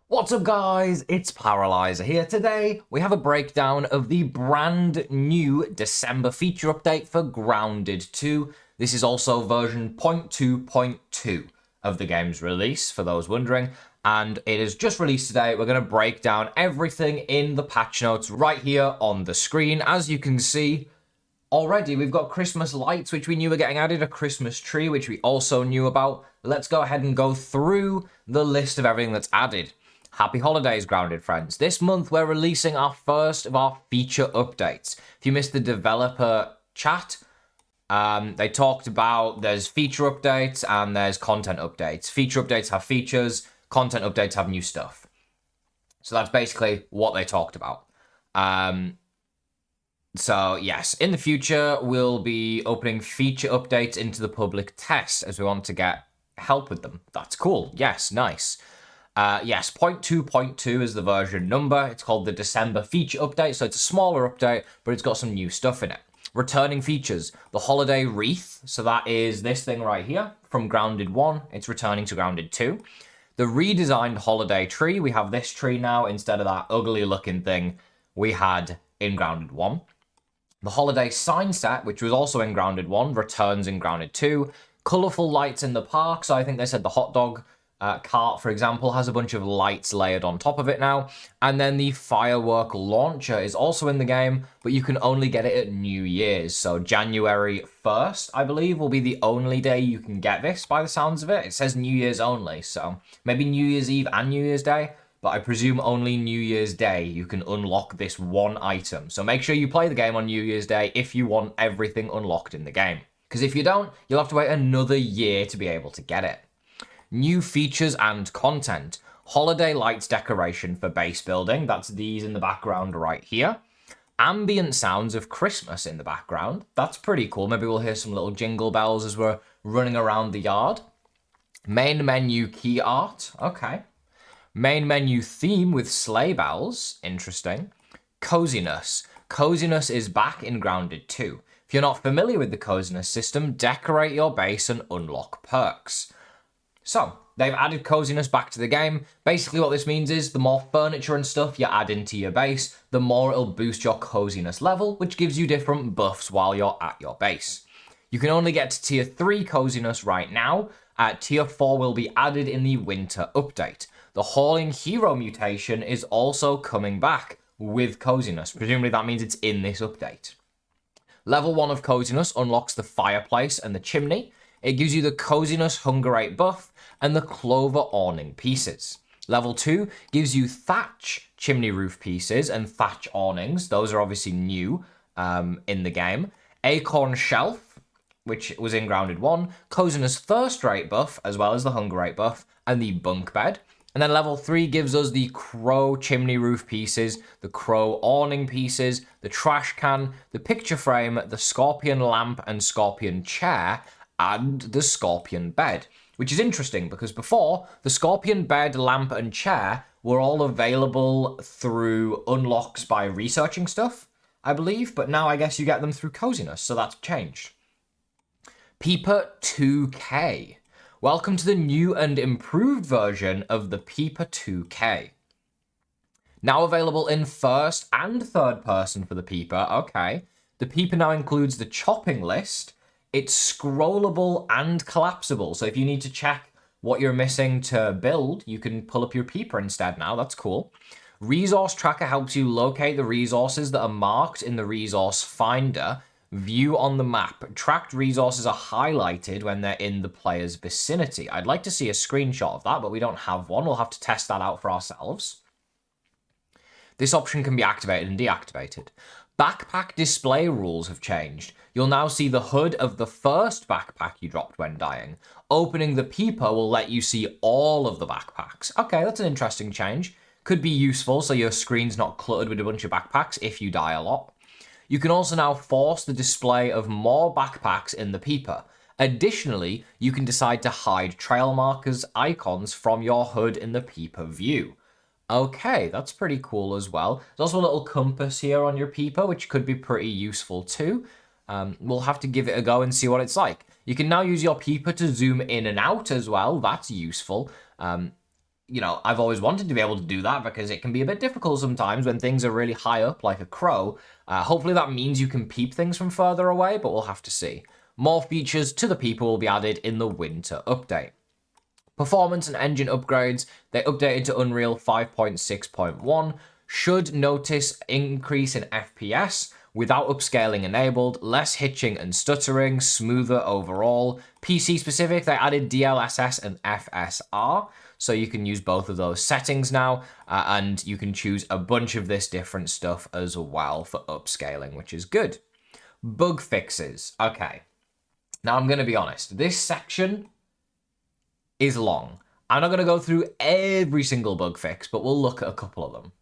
What's up guys, it's Paralyzer here. Today we have a breakdown of the brand new December feature update for Grounded 2. This is also version 0.2.2 of the game's release, for those wondering, and it is just released today. We're going to break down everything in the patch notes right here on the screen. As you can see, already we've got Christmas lights, which we knew were getting added, a Christmas tree, which we also knew about. Let's go ahead and go through the list of everything that's added. Happy holidays, Grounded friends. This month, we're releasing our first of our feature updates. If you missed the developer chat, they talked about there's feature updates and there's content updates. Feature updates have features, content updates have new stuff. So that's basically what they talked about. So yes, in the future, we'll be opening feature updates into the public test as we want to get help with them. That's cool. Yes, nice. Yes, 0.2.2 is the version number. It's called the December feature update, so it's a smaller update, but it's got some new stuff in it. Returning features, the holiday wreath, so that is this thing right here from Grounded 1. It's returning to Grounded 2. The redesigned holiday tree, we have this tree now instead of that ugly looking thing we had in Grounded 1. The holiday sign set, which was also in Grounded 1, returns in Grounded 2. Colourful lights in the park, so I think they said the hot dog cart, for example, has a bunch of lights layered on top of it now. And then the firework launcher is also in the game, but you can only get it at New Year's. So January 1st, I believe, will be the only day you can get this by the sounds of it. It says New Year's only, so maybe New Year's Eve and New Year's Day, but I presume only New Year's Day you can unlock this one item. So make sure you play the game on New Year's Day if you want everything unlocked in the game. Because if you don't, you'll have to wait another year to be able to get it. New features and content. Holiday lights decoration for base building. That's these in the background right here. Ambient sounds of Christmas in the background. That's pretty cool. Maybe we'll hear some little jingle bells as we're running around the yard. Main menu key art. Okay. Main menu theme with sleigh bells. Interesting. Coziness. Coziness is back in Grounded 2. If you're not familiar with the Coziness system, decorate your base and unlock perks. So, they've added Coziness back to the game. Basically what this means is the more furniture and stuff you add into your base, the more it'll boost your Coziness level, which gives you different buffs while you're at your base. You can only get to tier 3 Coziness right now. Tier 4 will be added in the winter update. The Hauling Hero mutation is also coming back with Coziness. Presumably that means it's in this update. Level 1 of Coziness unlocks the fireplace and the chimney. It gives you the Coziness Hunger Rate buff and the Clover Awning pieces. Level 2 gives you Thatch chimney roof pieces and Thatch awnings. Those are obviously new in the game. Acorn Shelf, which was in Grounded 1. Coziness Thirst Rate buff, as well as the Hunger Rate buff, and the Bunk Bed. And then level 3 gives us the Crow chimney roof pieces, the Crow awning pieces, the trash can, the picture frame, the Scorpion lamp and Scorpion chair, and the Scorpion bed, which is interesting because before, the Scorpion bed, lamp, and chair were all available through unlocks by researching stuff, I believe, but now I guess you get them through Coziness, so that's changed. Peeper 2K. Welcome to the new and improved version of the Peeper 2K. Now available in first and third person for the Peeper, okay. The Peeper now includes the chopping list. It's scrollable and collapsible, so if you need to check what you're missing to build, you can pull up your Peeper instead now. That's cool. Resource Tracker helps you locate the resources that are marked in the Resource Finder. View on the map. Tracked resources are highlighted when they're in the player's vicinity. I'd like to see a screenshot of that, but we don't have one. We'll have to test that out for ourselves. This option can be activated and deactivated. Backpack display rules have changed. You'll now see the hood of the first backpack you dropped when dying. Opening the Peeper will let you see all of the backpacks. Okay, that's an interesting change. Could be useful so your screen's not cluttered with a bunch of backpacks if you die a lot. You can also now force the display of more backpacks in the Peeper. Additionally, you can decide to hide trail markers, icons from your hood in the Peeper view. Okay, that's pretty cool as well. There's also a little compass here on your Peeper, which could be pretty useful too. We'll have to give it a go and see what it's like. You can now use your Peeper to zoom in and out as well. That's useful. you know, I've always wanted to be able to do that because it can be a bit difficult sometimes when things are really high up, like a crow. Hopefully that means you can peep things from further away, but we'll have to see. More features to the peeper will be added in the winter update. Performance and engine upgrades, they updated to Unreal 5.6.1, should notice increase in FPS without upscaling enabled, less hitching and stuttering, smoother overall. PC specific, they added DLSS and FSR, so you can use both of those settings now, and you can choose a bunch of this different stuff as well for upscaling, which is good. Bug fixes. Okay, now I'm going to be honest, this section is long. I'm not going to go through every single bug fix, but we'll look at a couple of them.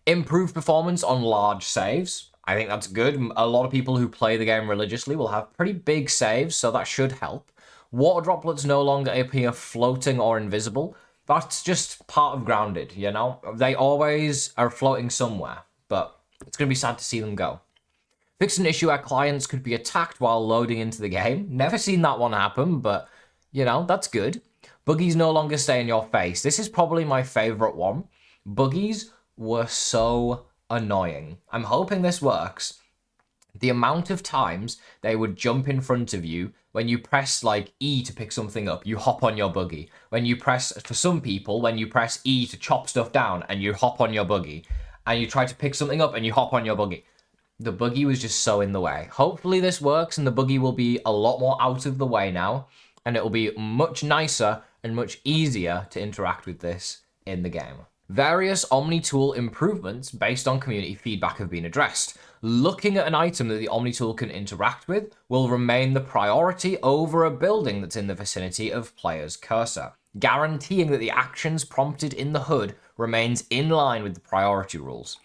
Improved performance on large saves. I think that's good. A lot of people who play the game religiously will have pretty big saves, so that should help. Water droplets no longer appear floating or invisible. That's just part of Grounded, you know? They always are floating somewhere, but it's going to be sad to see them go. Fixed an issue where clients could be attacked while loading into the game. Never seen that one happen, but, you know, that's good. Buggies no longer stay in your face. This is probably my favorite one. Buggies were so annoying. I'm hoping this works. The amount of times they would jump in front of you when you press like E to pick something up, you hop on your buggy. When you press, for some people, when you press E to chop stuff down and you hop on your buggy, and you try to pick something up and you hop on your buggy. The buggy was just so in the way. Hopefully this works and the buggy will be a lot more out of the way now, and it will be much nicer and much easier to interact with this in the game. Various Omni-tool improvements based on community feedback have been addressed. Looking at an item that the Omni-tool can interact with will remain the priority over a building that's in the vicinity of player's cursor, guaranteeing that the actions prompted in the HUD remains in line with the priority rules.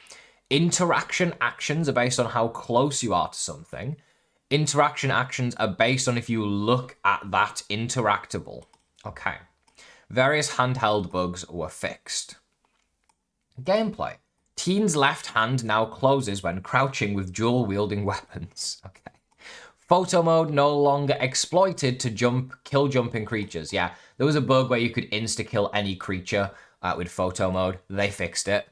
Interaction actions are based on how close you are to something. Interaction actions are based on if you look at that interactable. Okay. Various handheld bugs were fixed. Gameplay. Teen's left hand now closes when crouching with dual-wielding weapons. Okay. Photo mode no longer exploited to kill jumping creatures. Yeah, there was a bug where you could insta-kill any creature with photo mode. They fixed it.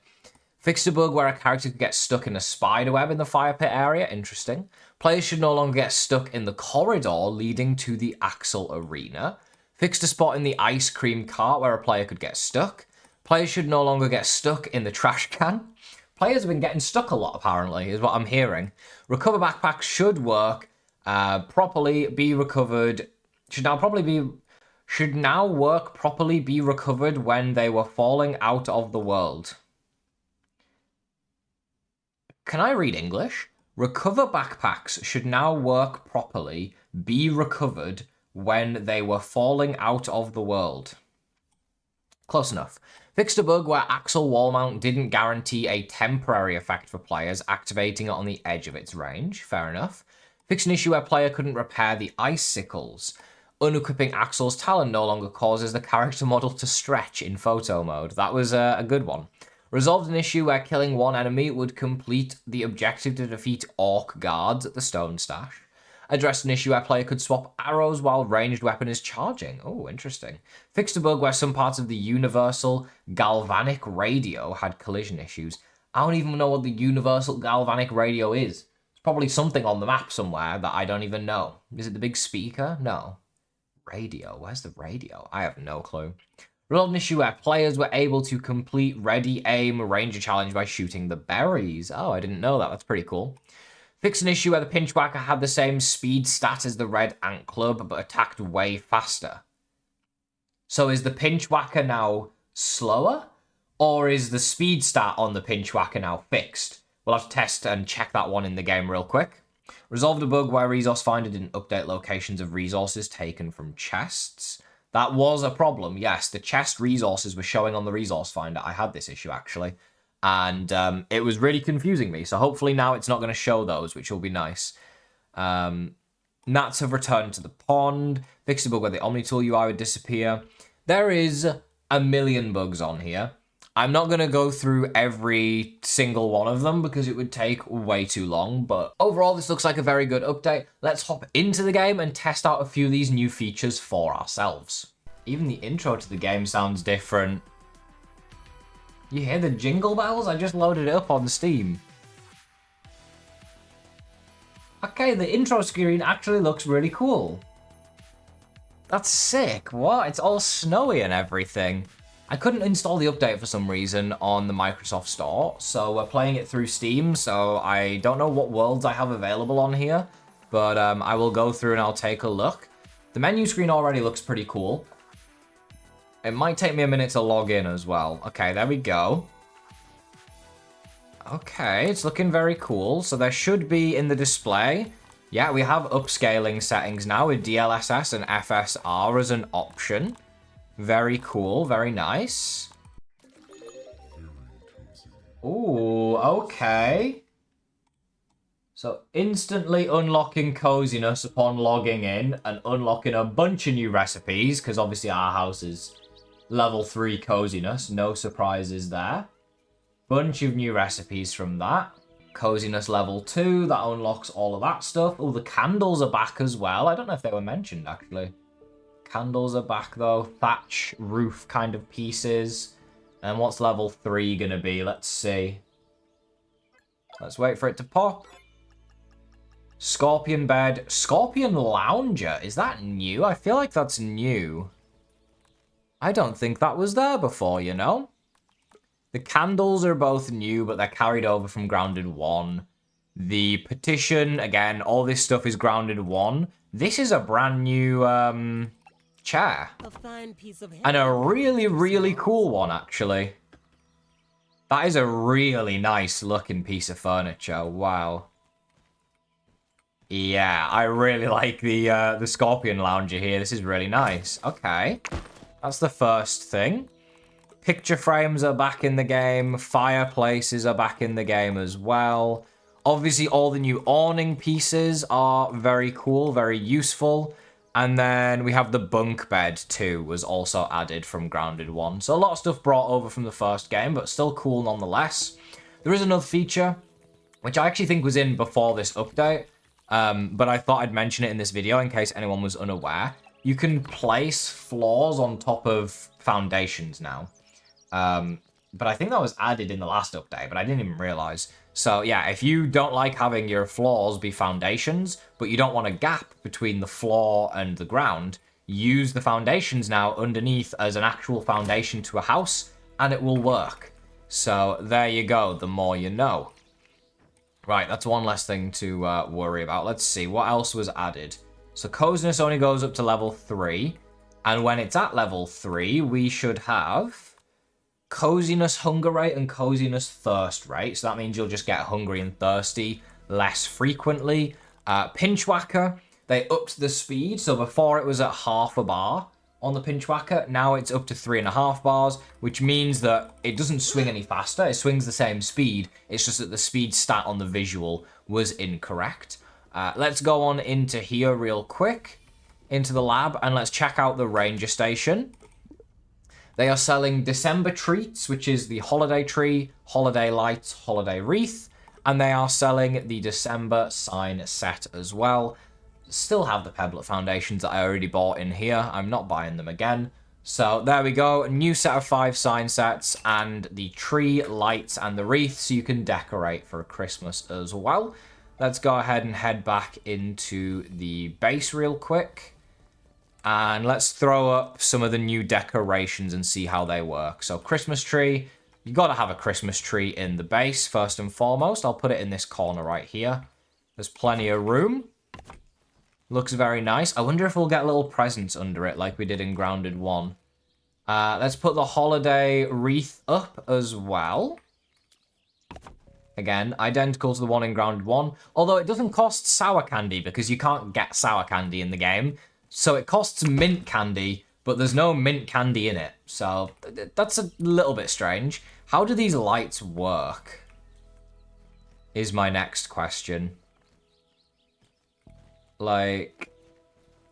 Fixed a bug where a character could get stuck in a spider web in the fire pit area. Interesting. Players should no longer get stuck in the corridor leading to the Axel arena. Fixed a spot in the ice cream cart where a player could get stuck. Players should no longer get stuck in the trash can. Players have been getting stuck a lot, apparently, is what I'm hearing. Recover backpacks should work properly, be recovered. Should now work properly, be recovered when they were falling out of the world. Can I read English? Recover backpacks should now work properly, be recovered when they were falling out of the world. Close enough. Fixed a bug where Axel wall mount didn't guarantee a temporary effect for players activating it on the edge of its range. Fair enough. Fixed an issue where player couldn't repair the icicles. Unequipping Axel's talent no longer causes the character model to stretch in photo mode. That was a good one. Resolved an issue where killing one enemy would complete the objective to defeat orc guards at the stone stash. Addressed an issue where player could swap arrows while ranged weapon is charging. Oh, interesting. Fixed a bug where some parts of the universal galvanic radio had collision issues. I don't even know what the universal galvanic radio is. It's probably something on the map somewhere that I don't even know. Is it the big speaker? No. Radio. Where's the radio? I have no clue. Resolved an issue where players were able to complete ready aim ranger challenge by shooting the berries. Oh, I didn't know that. That's pretty cool. Fixed an issue where the Pinchwhacker had the same speed stat as the Red Ant Club, but attacked way faster. So is the Pinchwhacker now slower? Or is the speed stat on the Pinchwhacker now fixed? We'll have to test and check that one in the game real quick. Resolved a bug where Resource Finder didn't update locations of resources taken from chests. That was a problem, yes. The chest resources were showing on the Resource Finder. I had this issue, actually. And it was really confusing me. So hopefully now it's not going to show those, which will be nice. Gnats have returned to the pond. Fixed a bug where the Omni-tool UI would disappear. There is a million bugs on here. I'm not going to go through every single one of them because it would take way too long. But overall, this looks like a very good update. Let's hop into the game and test out a few of these new features for ourselves. Even the intro to the game sounds different. You hear the jingle bells? I just loaded it up on Steam. Okay, the intro screen actually looks really cool. That's sick. What? It's all snowy and everything. I couldn't install the update for some reason on the Microsoft Store, so we're playing it through Steam, so I don't know what worlds I have available on here, but I will go through and I'll take a look. The menu screen already looks pretty cool. It might take me a minute to log in as well. Okay, there we go. Okay, it's looking very cool. So there should be in the display. Yeah, we have upscaling settings now with DLSS and FSR as an option. Very cool, very nice. Ooh, okay. So instantly unlocking Coziness upon logging in and unlocking a bunch of new recipes, because obviously our house is level 3 Coziness, no surprises there. Bunch of new recipes from that. Coziness level 2, that unlocks all of that stuff. Oh, the candles are back as well. I don't know if they were mentioned, actually. Candles are back, though. Thatch roof kind of pieces. And what's level 3 going to be? Let's see. Let's wait for it to pop. Scorpion bed. Scorpion lounger. Is that new? I feel like that's new. I don't think that was there before, you know? The candles are both new, but they're carried over from Grounded 1. The petition, again, all this stuff is Grounded 1. This is a brand new chair. A fine piece of And a really, really cool one, actually. That is a really nice looking piece of furniture. Wow. Yeah, I really like the Scorpion lounger here. This is really nice. Okay. That's the first thing. Picture frames are back in the game. Fireplaces are back in the game as well. Obviously, all the new awning pieces are very cool, very useful. And then we have the bunk bed too, was also added from Grounded 1. So a lot of stuff brought over from the first game, but still cool nonetheless. There is another feature, which I actually think was in before this update. But I thought I'd mention it in this video in case anyone was unaware. You can place floors on top of foundations now. But I think that was added in the last update, but I didn't even realize. So yeah, if you don't like having your floors be foundations, but you don't want a gap between the floor and the ground, use the foundations now underneath as an actual foundation to a house, and it will work. So there you go, the more you know. Right, that's one less thing to worry about. Let's see, what else was added? So Coziness only goes up to level 3, and when it's at level 3, we should have Coziness hunger rate and Coziness thirst rate. So that means you'll just get hungry and thirsty less frequently. Pinchwhacker, they upped the speed. So before it was at half a bar on the Pinchwhacker. Now it's up to 3.5 bars, which means that it doesn't swing any faster. It swings the same speed. It's just that the speed stat on the visual was incorrect. Let's go on into here real quick, into the lab, and let's check out the ranger station. They are selling December treats, which is the holiday tree, holiday lights, holiday wreath, and they are selling the December sign set as well. Still have the Pebblet foundations that I already bought in here. I'm not buying them again. So there we go, a new set of 5 sign sets and the tree, lights, and the wreath, so you can decorate for Christmas as well. Let's go ahead and head back into the base real quick. And let's throw up some of the new decorations and see how they work. So Christmas tree, you got to have a Christmas tree in the base first and foremost. I'll put it in this corner right here. There's plenty of room. Looks very nice. I wonder if we'll get little presents under it like we did in Grounded 1. Let's put the holiday wreath up as well. Again, identical to the one in Grounded 1. Although it doesn't cost sour candy because you can't get sour candy in the game. So it costs mint candy, but there's no mint candy in it. So that's a little bit strange. How do these lights work? Is my next question. Like,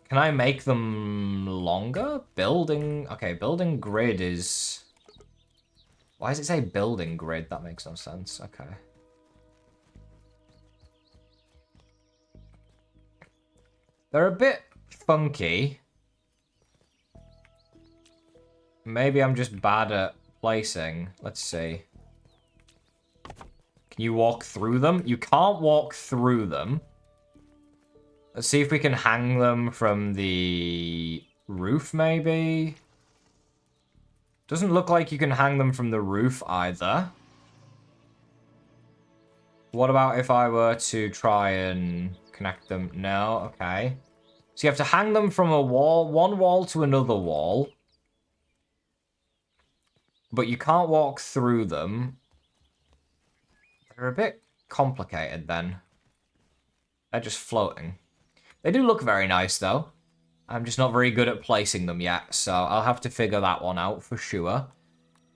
can I make them longer? Building... Okay, building grid is... Why does it say building grid? That makes no sense. Okay. They're a bit funky. maybe I'm just bad at placing. Let's see. Can you walk through them? You can't walk through them. Let's see if we can hang them from the roof, maybe. Doesn't look like you can hang them from the roof either. What about if I were to try and connect them? No, okay. So you have to hang them from a wall, one wall to another wall. But you can't walk through them. They're a bit complicated then. They're just floating. They do look very nice though. I'm just not very good at placing them yet, so I'll have to figure that one out for sure.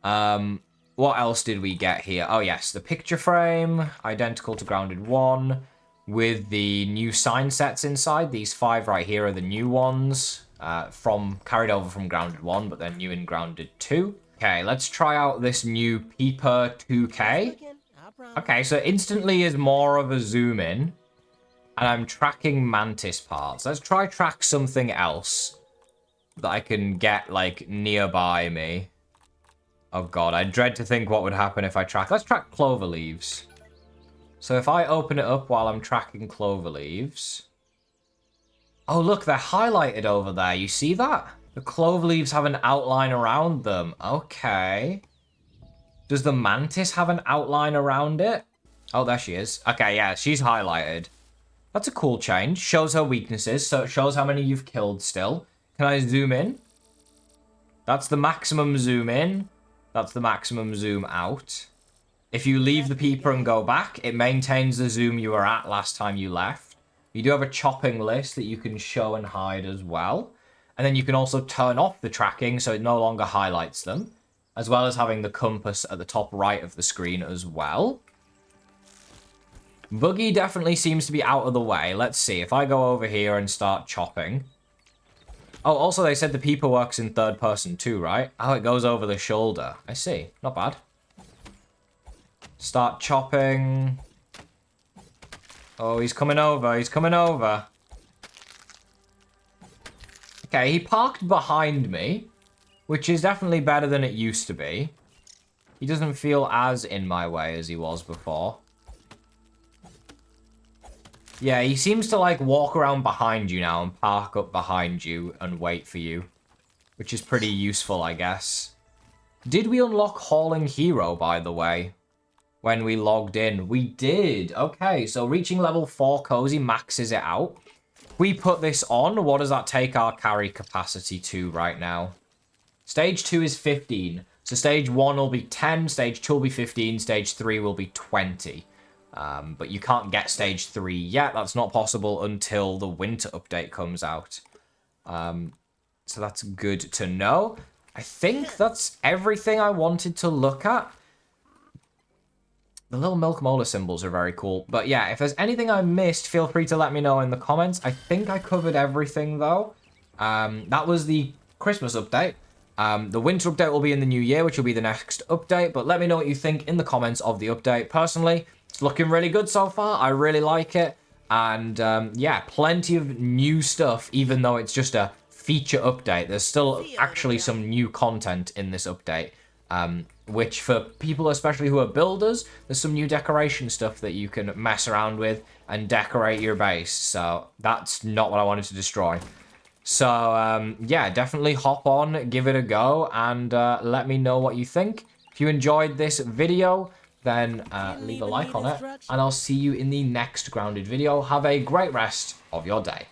What else did we get here? Oh yes, the picture frame, identical to Grounded 1, with the new sign sets inside. These 5 right here are the new ones, carried over from Grounded 1, but they're new in Grounded 2. Okay, let's try out this new Peeper 2K. Okay, so instantly is more of a zoom in. And I'm tracking mantis parts. Let's try track something else that I can get, like, nearby me. Oh god, I dread to think what would happen if I track. Let's track clover leaves. So if I open it up while I'm tracking clover leaves. Oh look, they're highlighted over there. You see that? The clover leaves have an outline around them. Okay. Does the mantis have an outline around it? Oh, there she is. Okay, yeah, she's highlighted. That's a cool change. Shows her weaknesses, so it shows how many you've killed still. Can I zoom in? That's the maximum zoom in. That's the maximum zoom out. If you leave the peeper and go back, it maintains the zoom you were at last time you left. You do have a chopping list that you can show and hide as well. And then you can also turn off the tracking so it no longer highlights them, as well as having the compass at the top right of the screen as well. Buggy definitely seems to be out of the way. Let's see. If I go over here and start chopping. Oh, also they said the peeper works in third person too, right? Oh, it goes over the shoulder. I see. Not bad. Start chopping. Oh, he's coming over. He's coming over. Okay, he parked behind me, which is definitely better than it used to be. He doesn't feel as in my way as he was before. Yeah, he seems to, like, walk around behind you now and park up behind you and wait for you. Which is pretty useful, I guess. Did we unlock Hauling Hero, by the way? When we logged in? We did. Okay, so reaching level 4 Cozy maxes it out. We put this on. What does that take our carry capacity to right now? Stage 2 is 15. So stage 1 will be 10, stage 2 will be 15, stage 3 will be 20. But you can't get stage 3 yet. That's not possible until the winter update comes out. So that's good to know. I think that's everything I wanted to look at. The little milk molar symbols are very cool. But yeah, if there's anything I missed, feel free to let me know in the comments. I think I covered everything, though. That was the Christmas update. The winter update will be in the new year, which will be the next update. But let me know what you think in the comments of the update. Personally, it's looking really good so far. I really like it. And yeah, plenty of new stuff, even though it's just a feature update. There's still actually some new content in this update. Which for people especially who are builders, there's some new decoration stuff that you can mess around with and decorate your base. So that's not what I wanted to destroy. So yeah, definitely hop on, give it a go, and let me know what you think. If you enjoyed this video, then leave a like on it, and I'll see you in the next Grounded video. Have a great rest of your day.